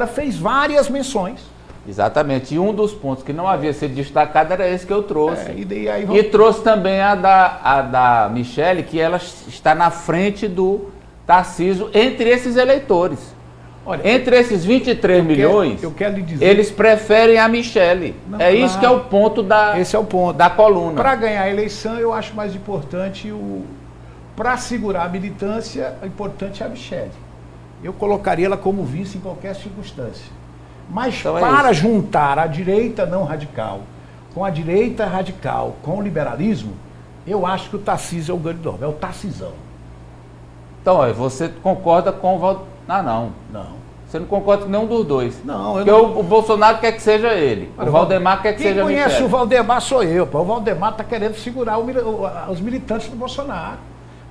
fez várias menções. Exatamente, e um dos pontos que não havia sido destacado era esse que eu trouxe. E trouxe também a da Michele, que ela está na frente do Tarcísio entre esses eleitores. Olha, entre esses 23 milhões, eu quero lhe dizer, eles preferem a Michele. Isso que é o ponto esse é o ponto da coluna. Para ganhar a eleição, eu acho mais importante, para segurar a militância, o importante é a Michele. Eu colocaria ela como vice em qualquer circunstância. Mas então para juntar a direita não radical com a direita radical, com o liberalismo, eu acho que o Tarcísio é o grande nome, é o Tarcisão. Então, você concorda com o Valdemar? Não. Você não concorda com nenhum dos dois? Não, porque o Bolsonaro quer que seja ele. O Valdemar quer que seja a Michele. Quem conhece o Valdemar sou eu. O Valdemar está querendo segurar os militantes do Bolsonaro.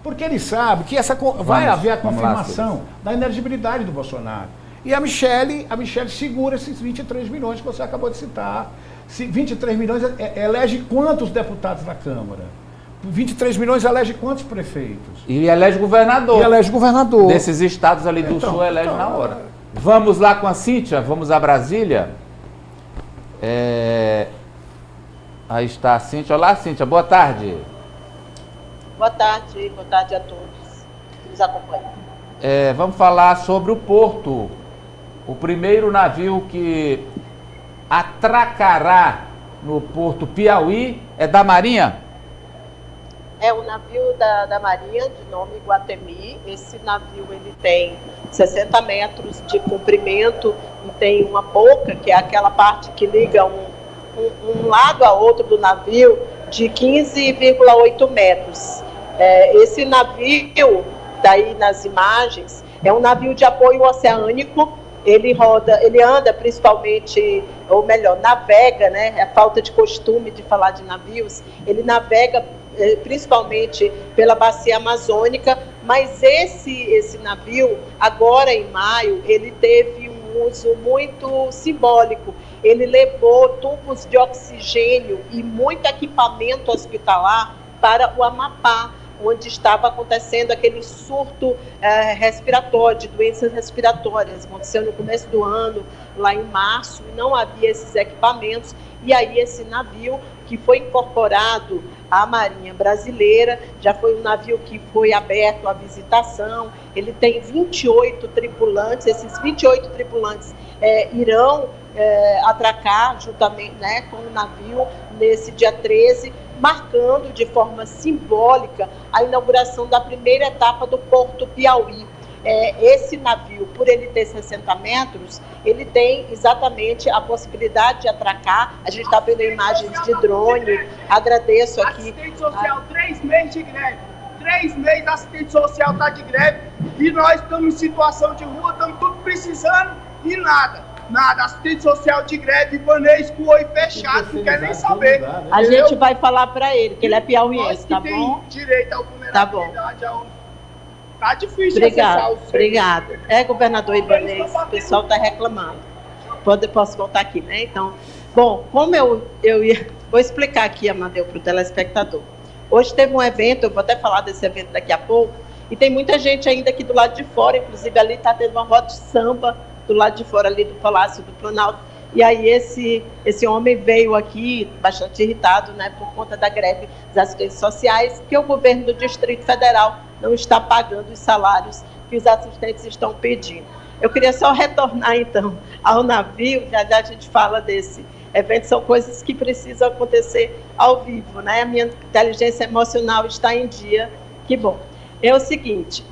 Porque ele sabe que vai haver a confirmação da inelegibilidade do Bolsonaro. E a Michele segura esses 23 milhões que você acabou de citar. 23 milhões elege quantos deputados na Câmara? 23 milhões elege quantos prefeitos? E elege governador. E elege governador. Desses estados ali do sul elege na hora. Vamos lá com a Cíntia, vamos a Brasília. Aí está a Cíntia. Olá, Cíntia, boa tarde. Boa tarde a todos que nos acompanham. Vamos falar sobre o Porto. O primeiro navio que atracará no Porto Piauí é da Marinha? É o navio da Marinha, de nome Iguatemi. Esse navio ele tem 60 metros de comprimento e tem uma boca, que é aquela parte que liga um lado a outro do navio, de 15,8 metros. Esse navio, daí nas imagens, é um navio de apoio oceânico. Ele anda principalmente, ou melhor, navega, né? É a falta de costume de falar de navios. Ele navega principalmente pela bacia amazônica, mas esse navio, agora em maio, ele teve um uso muito simbólico. Ele levou tubos de oxigênio e muito equipamento hospitalar para o Amapá, onde estava acontecendo aquele surto respiratório, de doenças respiratórias. Aconteceu no começo do ano, lá em março, não havia esses equipamentos, e aí esse navio, que foi incorporado à Marinha Brasileira, já foi um navio que foi aberto à visitação. Ele tem 28 tripulantes, esses 28 tripulantes irão atracar juntamente, né, com o navio nesse dia 13, marcando de forma simbólica a inauguração da primeira etapa do Porto Piauí. Esse navio, por ele ter 60 metros, ele tem exatamente a possibilidade de atracar. A gente está vendo imagens de drone. Agradeço aqui. Assistente social, 3 meses de greve. 3 meses a assistente social está de greve e nós estamos em situação de rua, estamos tudo precisando e nada. Assistente social de greve, Ivanei escoou e fechado, não quer nem saber. A gente vai falar para ele, que ele é piauiense, tá bom? Direito à vulnerabilidade. Tá bom. Tá difícil acessar o Obrigado. Governador Ibanez, o pessoal está reclamando. Posso voltar aqui, né? Então, bom, como eu vou explicar aqui, Amadeu, para o telespectador. Hoje teve um evento, eu vou até falar desse evento daqui a pouco, e tem muita gente ainda aqui do lado de fora, inclusive ali está tendo uma roda de samba do lado de fora ali do Palácio do Planalto. E aí esse homem veio aqui bastante irritado, né, por conta da greve das assistentes sociais, que o governo do Distrito Federal não está pagando os salários que os assistentes estão pedindo. Eu queria só retornar, então, ao navio. Já a gente fala desse evento, são coisas que precisam acontecer ao vivo, né? A minha inteligência emocional está em dia, que bom. É o seguinte,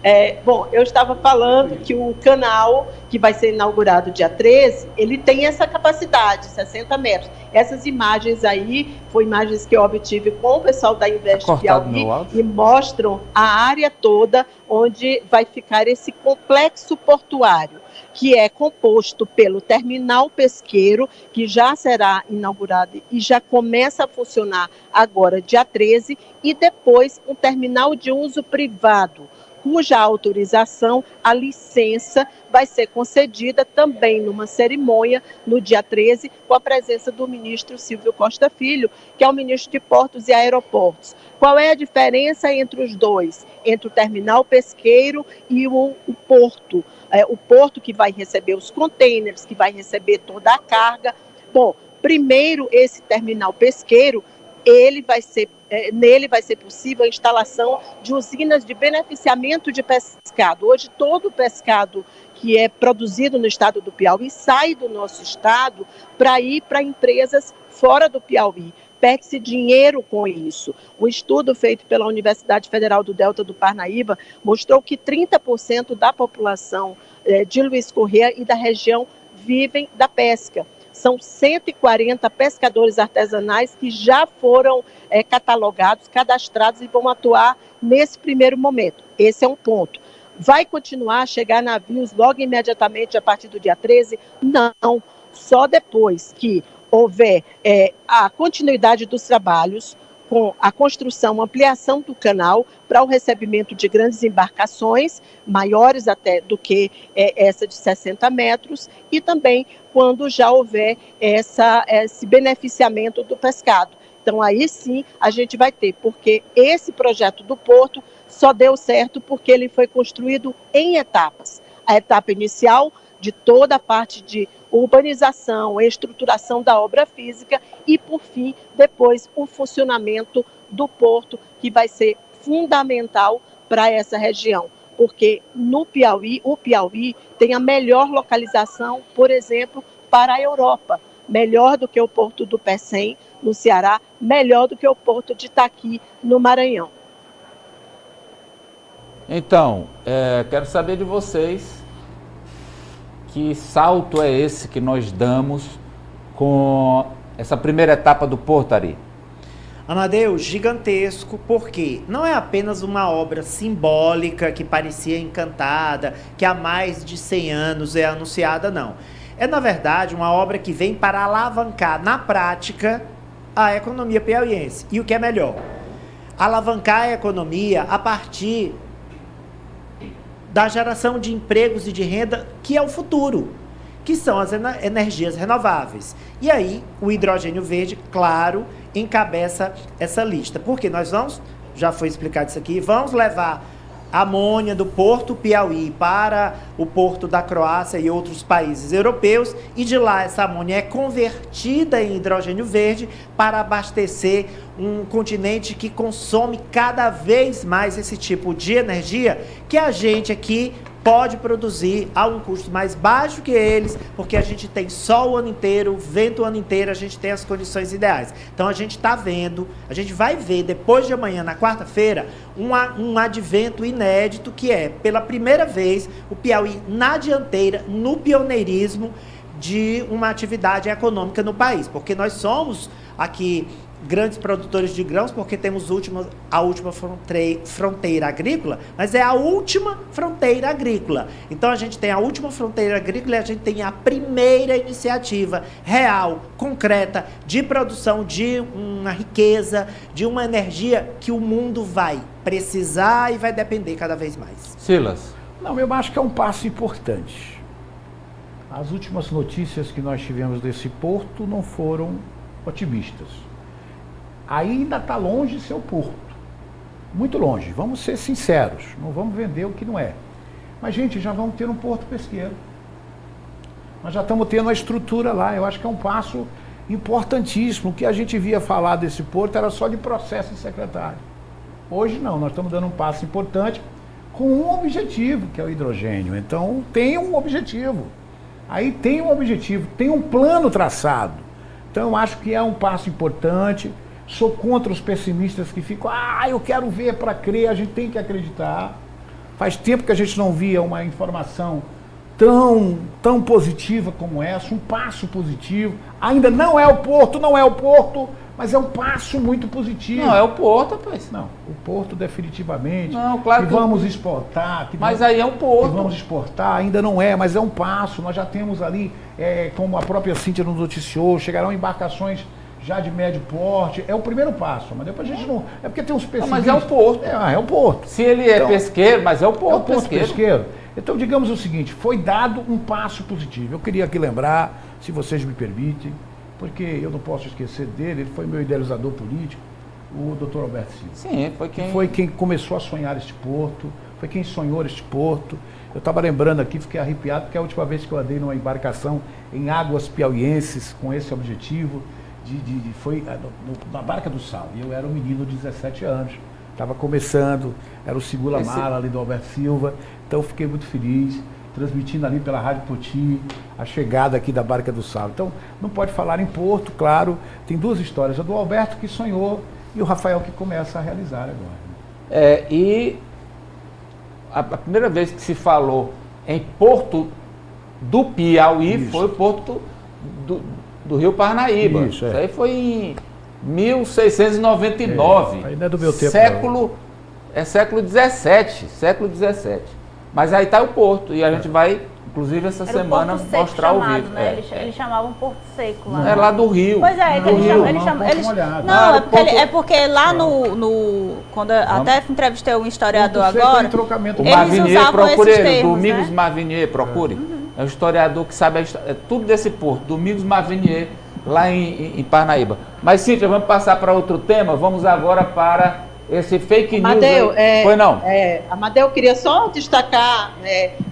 eu estava falando que o canal, que vai ser inaugurado dia 13, ele tem essa capacidade, 60 metros. Essas imagens aí, foram imagens que eu obtive com o pessoal da Invest Piauí, e mostram a área toda onde vai ficar esse complexo portuário, que é composto pelo terminal pesqueiro, que já será inaugurado e já começa a funcionar agora, dia 13, e depois um terminal de uso privado, cuja autorização, a licença, vai ser concedida também numa cerimônia no dia 13, com a presença do ministro Silvio Costa Filho, que é o ministro de Portos e Aeroportos. Qual é a diferença entre os dois? Entre o terminal pesqueiro e o porto. O porto que vai receber os contêineres, que vai receber toda a carga. Bom, primeiro esse terminal pesqueiro, nele vai ser possível a instalação de usinas de beneficiamento de pescado. Hoje, todo o pescado que é produzido no estado do Piauí sai do nosso estado para ir para empresas fora do Piauí. Perde-se dinheiro com isso. O estudo feito pela Universidade Federal do Delta do Parnaíba mostrou que 30% da população de Luiz Correia e da região vivem da pesca. São 140 pescadores artesanais que já foram catalogados, cadastrados e vão atuar nesse primeiro momento. Esse é um ponto. Vai continuar a chegar navios logo imediatamente a partir do dia 13? Não, só depois que houver a continuidade dos trabalhos com a construção, ampliação do canal para o recebimento de grandes embarcações, maiores até do que essa de 60 metros, e também quando já houver esse beneficiamento do pescado. Então, aí sim a gente vai ter, porque esse projeto do porto só deu certo porque ele foi construído em etapas. A etapa inicial de toda a parte de urbanização, estruturação da obra física e, por fim, depois o funcionamento do porto, que vai ser fundamental para essa região, porque no Piauí, o Piauí tem a melhor localização, por exemplo, para a Europa, melhor do que o porto do Pecém, no Ceará, melhor do que o porto de Itaqui, no Maranhão. Então, quero saber de vocês, que salto é esse que nós damos com essa primeira etapa do Porto, Ari? Amadeu, gigantesco, porque não é apenas uma obra simbólica que parecia encantada, que há mais de 100 anos é anunciada, não. É, na verdade, uma obra que vem para alavancar, na prática, a economia piauiense. E o que é melhor? Alavancar a economia a partir da geração de empregos e de renda, que é o futuro, que são as energias renováveis. E aí, o hidrogênio verde, claro, encabeça essa lista. Porque nós vamos, já foi explicado isso aqui, vamos levar amônia do Porto Piauí para o porto da Croácia e outros países europeus, e de lá essa amônia é convertida em hidrogênio verde para abastecer um continente que consome cada vez mais esse tipo de energia, que a gente aqui pode produzir a um custo mais baixo que eles, porque a gente tem sol o ano inteiro, vento o ano inteiro, a gente tem as condições ideais. Então a gente está vendo, a gente vai ver depois de amanhã, na quarta-feira, um advento inédito, que é, pela primeira vez, o Piauí na dianteira, no pioneirismo de uma atividade econômica no país, porque nós somos aqui grandes produtores de grãos, porque temos a última fronteira agrícola, mas é a última fronteira agrícola. Então a gente tem a última fronteira agrícola e a gente tem a primeira iniciativa real, concreta, de produção de uma riqueza, de uma energia que o mundo vai precisar e vai depender cada vez mais. Silas? Não, eu acho que é um passo importante. As últimas notícias que nós tivemos desse porto não foram otimistas. Ainda está longe de ser o porto, muito longe, vamos ser sinceros, não vamos vender o que não é. Mas, gente, já vamos ter um porto pesqueiro, nós já estamos tendo a estrutura lá. Eu acho que é um passo importantíssimo. O que a gente via falar desse porto era só de processo de secretário. Hoje não, nós estamos dando um passo importante com um objetivo, que é o hidrogênio. Então tem um objetivo, aí tem um objetivo, tem um plano traçado. Então eu acho que é um passo importante. Sou contra os pessimistas que ficam, eu quero ver para crer. A gente tem que acreditar. Faz tempo que a gente não via uma informação tão positiva como essa, um passo positivo. Ainda não é o porto, mas é um passo muito positivo. Não, é o porto, rapaz. Não, o porto definitivamente. Não, claro que vamos exportar. Mas aí é um porto. Que vamos exportar, ainda não é, mas é um passo. Nós já temos ali, como a própria Cíntia nos noticiou, chegarão embarcações já de médio porte, é o primeiro passo, mas depois a gente não... É porque tem uns pesqueiros... Mas é um porto. É um porto. Se ele é então, pesqueiro, mas é o porto, é um porto pesqueiro. Então, digamos o seguinte, foi dado um passo positivo. Eu queria aqui lembrar, se vocês me permitem, porque eu não posso esquecer dele, ele foi meu idealizador político, o Dr. Alberto Silva. Sim, foi quem começou a sonhar este porto, foi quem sonhou este porto. Eu estava lembrando aqui, fiquei arrepiado, porque é a última vez que eu andei numa embarcação em águas piauienses com esse objetivo, foi na Barca do Sal. E eu era um menino de 17 anos, estava começando, era o segura-mala ali do Alberto Silva, então fiquei muito feliz, transmitindo ali pela Rádio Poti a chegada aqui da Barca do Sal. Então, não pode falar em porto, claro, tem duas histórias, a do Alberto que sonhou e o Rafael que começa a realizar agora. E a primeira vez que se falou em Porto do Piauí foi o Porto do Rio Parnaíba. Isso aí foi em 1699. Ainda é do meu tempo. Século XVII. Mas aí está o Porto e a gente vai, inclusive, essa semana mostrar ao vivo. Né? Eles chamavam Porto Seco lá. É lá do Rio. Pois é, porque lá quando até entrevistei um historiador agora, o Marvinier, procure, Domingos Marvinier, procure. É um historiador que sabe tudo desse porto, Domingos Marvinier, lá em Parnaíba. Mas, Cíntia, vamos passar para outro tema, vamos agora para esse fake news. Amadeu, Amadeu, eu queria só destacar,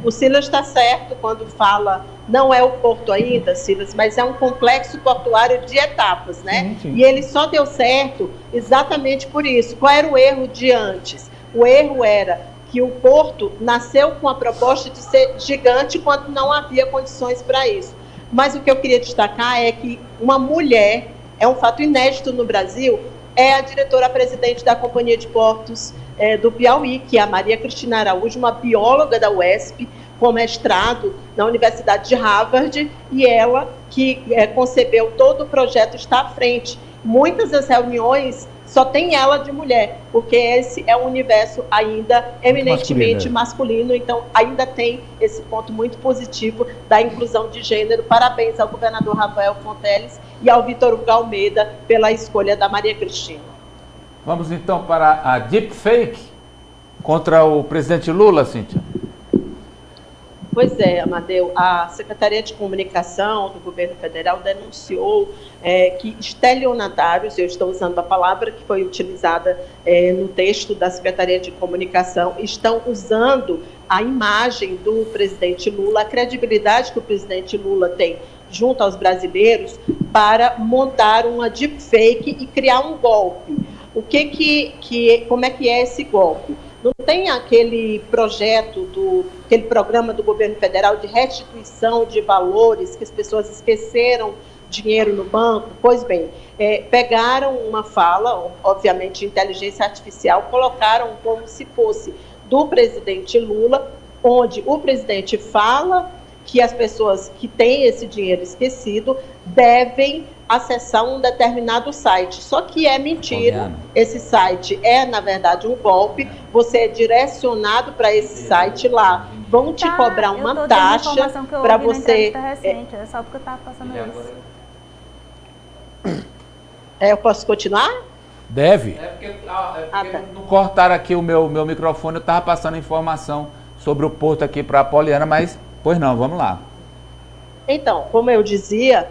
o Silas está certo quando fala, não é o porto ainda, Silas, mas é um complexo portuário de etapas, né? Sim. E ele só deu certo exatamente por isso. Qual era o erro de antes? O erro era que o porto nasceu com a proposta de ser gigante quando não havia condições para isso. Mas o que eu queria destacar é que uma mulher, é um fato inédito no Brasil, é a diretora-presidente da Companhia de Portos do Piauí, que é a Maria Cristina Araújo, uma bióloga da UESP, com mestrado na Universidade de Harvard, e ela que concebeu todo o projeto está à frente. Muitas das reuniões só tem ela de mulher, porque esse é um universo ainda eminentemente masculino, então ainda tem esse ponto muito positivo da inclusão de gênero. Parabéns ao governador Rafael Fonteles e ao Vitor Hugo Almeida pela escolha da Maria Cristina. Vamos então para a deepfake contra o presidente Lula, Cíntia. Pois é, Amadeu, a Secretaria de Comunicação do Governo Federal denunciou que estelionatários, eu estou usando a palavra que foi utilizada no texto da Secretaria de Comunicação, estão usando a imagem do presidente Lula, a credibilidade que o presidente Lula tem junto aos brasileiros, para montar uma deepfake e criar um golpe. Como é que é esse golpe? Não tem aquele projeto, aquele programa do governo federal de restituição de valores, que as pessoas esqueceram dinheiro no banco? Pois bem, pegaram uma fala, obviamente de inteligência artificial, colocaram como se fosse do presidente Lula, onde o presidente fala que as pessoas que têm esse dinheiro esquecido devem acessar um determinado site. Só que é mentira. Esse site é, na verdade, um golpe. Você é direcionado para esse site lá. Vão te cobrar uma taxa para você... É só porque eu estava passando isso. Eu posso continuar? Deve. Não cortaram aqui o meu microfone, eu estava passando informação sobre o porto aqui para a Poliana, mas, pois não, vamos lá. Então, como eu dizia,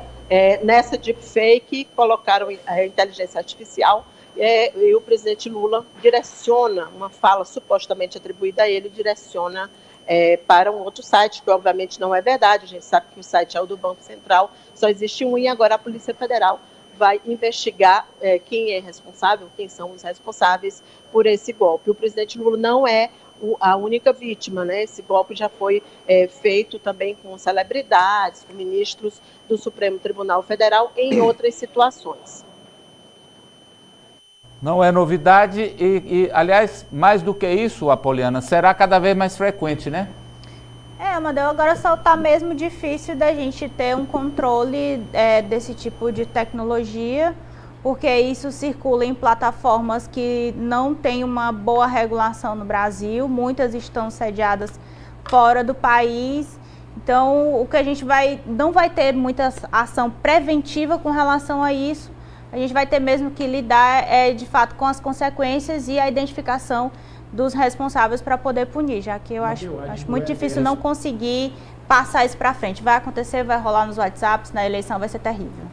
nessa deepfake colocaram a inteligência artificial e o presidente Lula direciona uma fala supostamente atribuída a ele, direciona para um outro site, que obviamente não é verdade. A gente sabe que o site é o do Banco Central, só existe um, e agora a Polícia Federal vai investigar quem é responsável, quem são os responsáveis por esse golpe. O presidente Lula não é a única vítima, né? Esse golpe já foi feito também com celebridades, com ministros do Supremo Tribunal Federal em outras situações. Não é novidade e, aliás, mais do que isso, Apoliana, será cada vez mais frequente, né? Amadeu, agora só está mesmo difícil da gente ter um controle desse tipo de tecnologia, porque isso circula em plataformas que não têm uma boa regulação no Brasil, muitas estão sediadas fora do país, então o que a gente não vai ter muita ação preventiva com relação a isso, a gente vai ter mesmo que lidar, de fato, com as consequências e a identificação dos responsáveis para poder punir, já que eu acho muito difícil não conseguir passar isso para frente. Vai acontecer, vai rolar nos WhatsApps, na eleição vai ser terrível.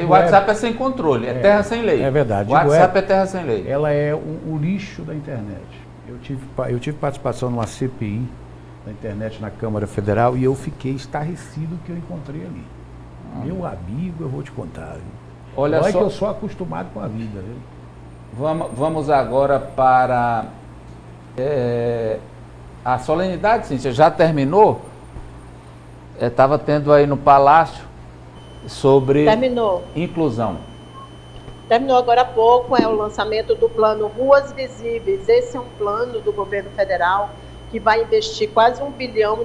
O WhatsApp é sem controle, é terra sem lei. É verdade. O WhatsApp é terra sem lei. Ela é o lixo da internet. Eu tive participação numa CPI da internet na Câmara Federal e eu fiquei estarrecido que eu encontrei ali. Meu amigo, eu vou te contar. Olha só, que eu sou acostumado com a vida. Viu? Vamos agora para a solenidade, Cíntia, já terminou? Estava tendo aí no Palácio sobre inclusão. Terminou agora há pouco, é o lançamento do plano Ruas Visíveis. Esse é um plano do governo federal que vai investir quase R$1 bilhão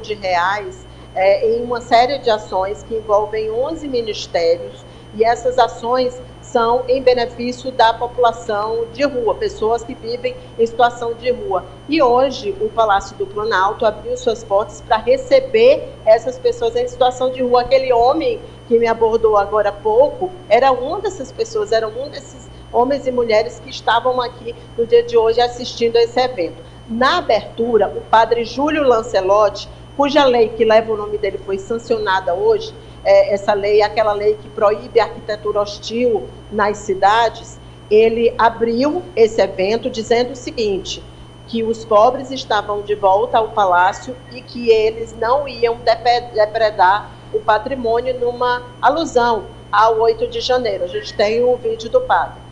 em uma série de ações que envolvem 11 ministérios, e essas ações são em benefício da população de rua, pessoas que vivem em situação de rua. E hoje o Palácio do Planalto abriu suas portas para receber essas pessoas em situação de rua. Aquele homem que me abordou agora há pouco era uma dessas pessoas, era um desses homens e mulheres que estavam aqui no dia de hoje assistindo a esse evento. Na abertura, o padre Júlio Lancelotti, cuja lei que leva o nome dele foi sancionada hoje, essa lei, aquela lei que proíbe a arquitetura hostil nas cidades, ele abriu esse evento dizendo o seguinte, que os pobres estavam de volta ao palácio e que eles não iam depredar o patrimônio numa alusão ao 8 de janeiro. A gente tem o vídeo do padre.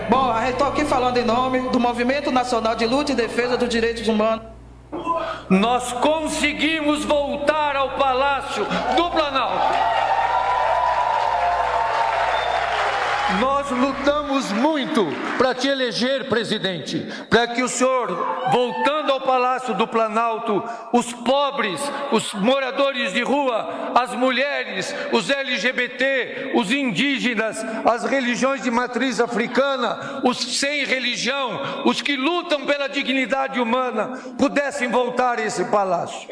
Bom, estou aqui falando em nome do Movimento Nacional de Luta e Defesa dos Direitos Humanos. Nós conseguimos voltar ao Palácio do Planalto. Nós lutamos muito para te eleger presidente, para que o senhor, voltando ao Palácio do Planalto, os pobres, os moradores de rua, as mulheres, os LGBT, os indígenas, as religiões de matriz africana, os sem religião, os que lutam pela dignidade humana, pudessem voltar a esse palácio.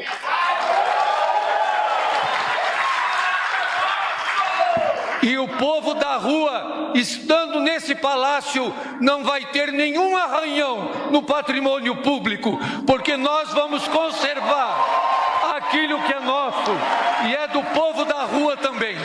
E o povo da rua, estando nesse palácio, não vai ter nenhum arranhão no patrimônio público, porque nós vamos conservar aquilo que é nosso e é do povo da rua também.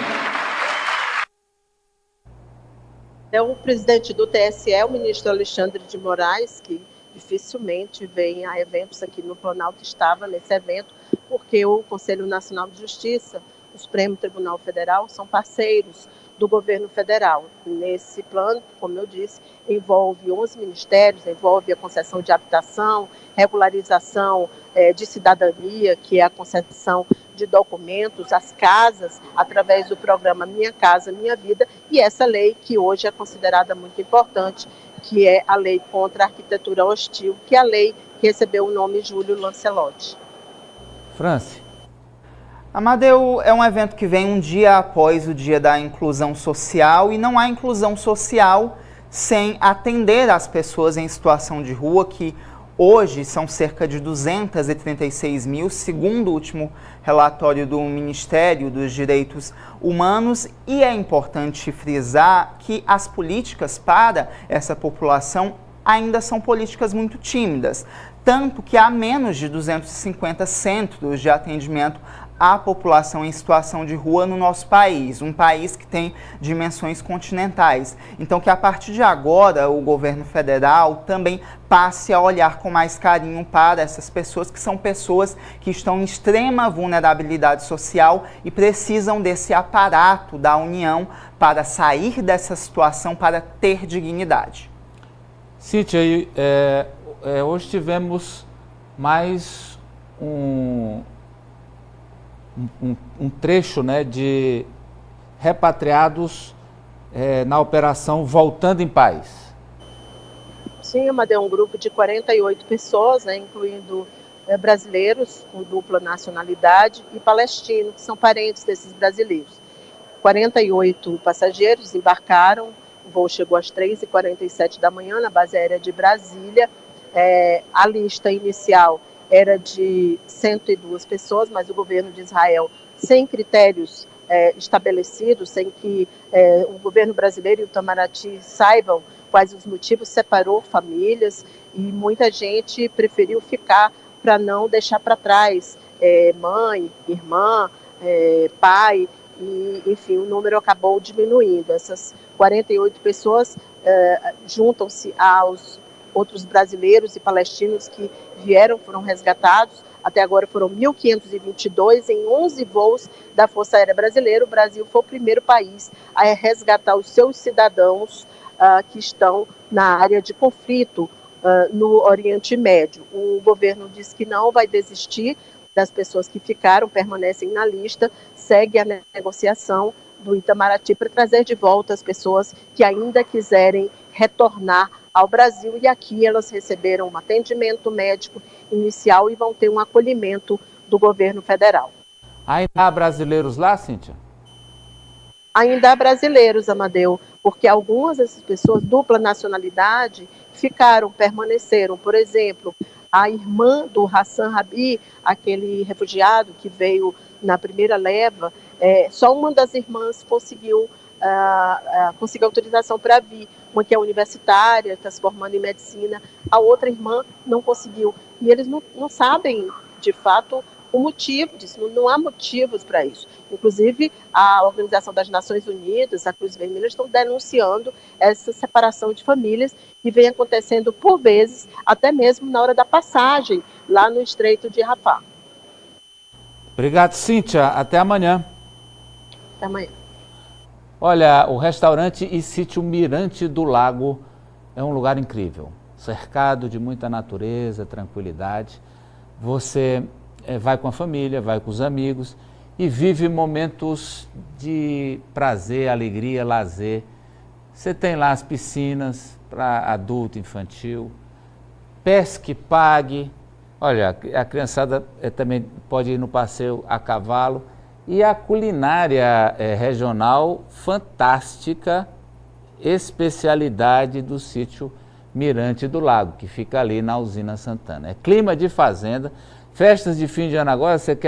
É o presidente do TSE, o ministro Alexandre de Moraes, que dificilmente vem a eventos aqui no Planalto, estava nesse evento, porque o Conselho Nacional de Justiça, o Supremo Tribunal Federal, são parceiros do governo federal. Nesse plano, como eu disse, envolve 11 ministérios, envolve a concessão de habitação, regularização de cidadania, que é a concessão de documentos, as casas, através do programa Minha Casa Minha Vida, e essa lei que hoje é considerada muito importante, que é a lei contra a arquitetura hostil, que é a lei que recebeu o nome Júlio Lancelotti. Franci. Amadeu, é um evento que vem um dia após o Dia da Inclusão Social e não há inclusão social sem atender as pessoas em situação de rua, que hoje são cerca de 236 mil, segundo o último relatório do Ministério dos Direitos Humanos, e é importante frisar que as políticas para essa população ainda são políticas muito tímidas, tanto que há menos de 250 centros de atendimento à população em situação de rua no nosso país, um país que tem dimensões continentais. Então, que a partir de agora o governo federal também passe a olhar com mais carinho para essas pessoas, que são pessoas que estão em extrema vulnerabilidade social e precisam desse aparato da União para sair dessa situação, para ter dignidade. Cíntia, hoje tivemos mais um trecho, né, de repatriados na operação Voltando em Paz. Sim, Amadeu, um grupo de 48 pessoas, né, incluindo brasileiros com dupla nacionalidade e palestinos, que são parentes desses brasileiros. 48 passageiros embarcaram, o voo chegou às 3h47 da manhã na base aérea de Brasília. A lista inicial era de 102 pessoas, mas o governo de Israel, sem critérios estabelecidos, sem que o governo brasileiro e o Itamaraty saibam quais os motivos, separou famílias e muita gente preferiu ficar para não deixar para trás mãe, irmã, pai, e, enfim, o número acabou diminuindo. Essas 48 pessoas juntam-se aos outros brasileiros e palestinos que foram resgatados. Até agora foram 1.522 em 11 voos da Força Aérea Brasileira. O Brasil foi o primeiro país a resgatar os seus cidadãos que estão na área de conflito no Oriente Médio. O governo diz que não vai desistir das pessoas que ficaram, permanecem na lista, segue a negociação do Itamaraty para trazer de volta as pessoas que ainda quiserem retornar ao Brasil, e aqui elas receberam um atendimento médico inicial e vão ter um acolhimento do governo federal. Ainda há brasileiros lá, Cíntia? Ainda há brasileiros, Amadeu, porque algumas dessas pessoas, dupla nacionalidade, permaneceram. Por exemplo, a irmã do Hassan Rabi, aquele refugiado que veio na primeira leva, só uma das irmãs conseguiu autorização para vir. Uma que é universitária, está se formando em medicina, a outra irmã não conseguiu. E eles não sabem, de fato, o motivo disso, não há motivos para isso. Inclusive, a Organização das Nações Unidas, a Cruz Vermelha, estão denunciando essa separação de famílias que vem acontecendo por vezes, até mesmo na hora da passagem, lá no Estreito de Rafah. Obrigado, Cíntia. Até amanhã. Até amanhã. Olha, o restaurante e sítio Mirante do Lago é um lugar incrível, cercado de muita natureza, tranquilidade. Você vai com a família, vai com os amigos e vive momentos de prazer, alegria, lazer. Você tem lá as piscinas para adulto, infantil, pesque, pague. Olha, a criançada também pode ir no passeio a cavalo. E a culinária regional fantástica, especialidade do sítio Mirante do Lago, que fica ali na Usina Santana. É clima de fazenda, festas de fim de ano agora, você quer